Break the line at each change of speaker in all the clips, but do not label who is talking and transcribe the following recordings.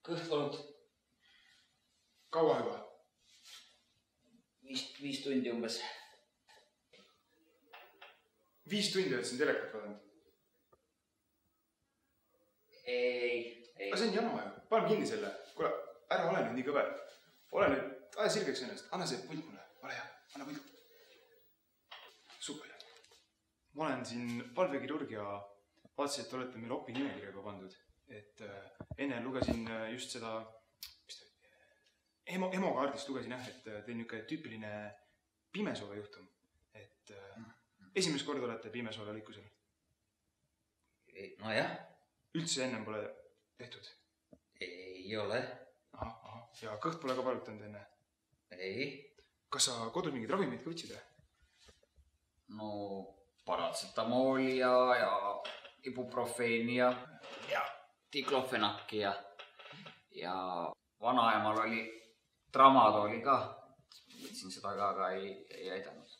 Kõht valut.
Kaua juba?
5 tundi umbes.
5 tundi oled siin telekat vaadanud?
Ei.
Aga see on jama ju. Pane kinni selle. Kuule, ära ole nüüd nii kõver. Ole nüüd, aja sirgeks ennast. Anna see pult mulle. Ole hea. Anna pult. Super. Ma olen siin valvekirurg ja vaatasin, et olete meil opi nimekirjaga pandud. Et enne lugesin just seda hemokaardist lugesin et teil niisugune tüüpiline pimesoole juhtum. Et esimest korda olete pimesoole lõikusel?
No jah.
Üldse ennem pole tehtud?
Ei ole.
Aha. Ja kõht pole ka valutanud enne?
Ei.
Kas sa kodus mingid ravimid ka võtsid?
No paratsetamooli ja ibuprofeeni ja diklofenaki ja vanaemal oli tramadooli ka. Võtsin seda ka, aga ei aidanud.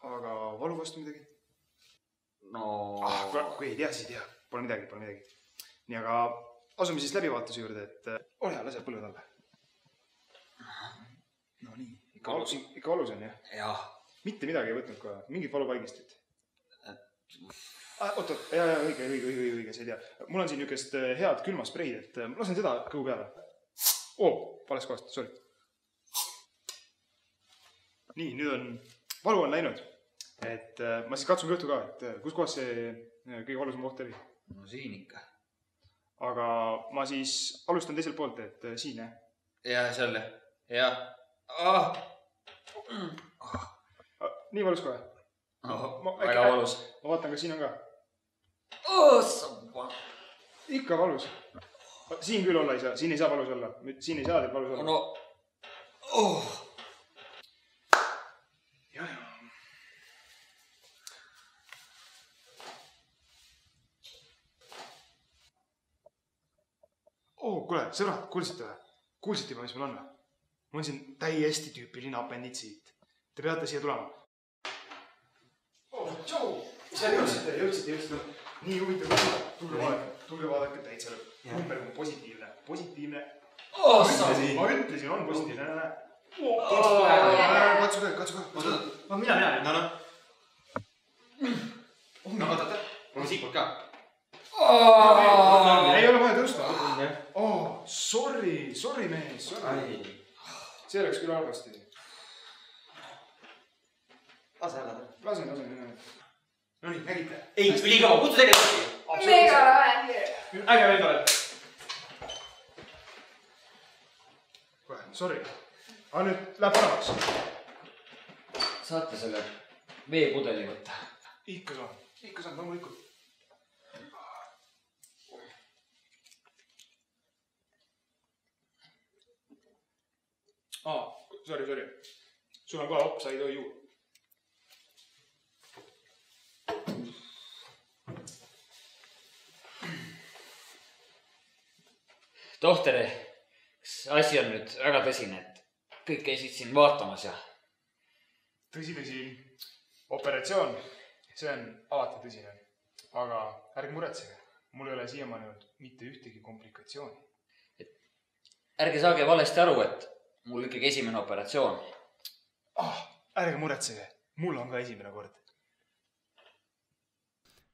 Aga
valu vastu midagi?
No...
Kui ei tea, siis ei tea. Pole midagi. Nii, aga asume siis läbivaatuse juurde, et ole hea, lase põlved alla. No nii, ikka valus on, jah?
Jah.
Mitte midagi ei võtnud ka, mingit valupaigistit? Oot, õige, see ei tea. Mul on siin niisugust head külmaspreid, et lasen seda kõhu peale. Vales kohast, sorry. Nii, nüüd on, valu on läinud. Et ma siis katsun kõhtu ka, et kus kohas see kõige valusam koht oli?
No siin ikka.
Aga ma siis alustan teiselt poolt, et siin, jah?
Jah, selle. Jah.
Nii valus kohe?
Väga valus.
Ma vaatan, kas siin on ka?
Sabba.
Ikka valus. Siin küll olla ei saa, siin ei saa valus olla. Siin ei saa teil valus olla.
No.
Ja. Kuule, sõbrad, kuulsite või? Kuulsite juba, mis mul on? Mul on siin täiesti tüüpiline apenditsiit. Te peate siia tulema. Tšau! Seal jõudsite. Nii huvitav kuulda. Tulge vaadake täitsa number on positiivne. Ma ütlesin, on positiivne. Katsu ka.
No mina. No oota. Mul on siikpoolt ka.
Ei ole vaja tõusta. Sorry mees. See oleks küll halvasti. Lasen. No nii, nägite?
Ei, liiga ma kutsu tegelikult.
Mega lahe.
Äge veel oled.
Kohe, sorry. Aga nüüd läheb paremaks.
Saate selle veepudeli võtta?
Ikka saan, loomulikult. Sorry. Sul on kohe hopp, sa ei tohi juua.
Tohter, asi on nüüd väga tõsine, et kõik käisid siin vaatamas ja...
Tõsi. Operatsioon, see on alati tõsine. Aga ärge muretsege. Mul ei ole siiamaani olnud mitte ühtegi komplikatsiooni.
Ärge saage valesti aru, et mul ikkagi esimene operatsioon.
Ärge muretsege. Mul on ka esimene kord.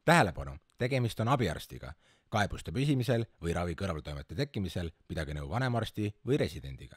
Tähelepanu, tegemist on abiarstiga. Kaebuste püsimisel või ravi kõrvaltoimete tekkimisel pidage nõu vanemarsti või residendiga.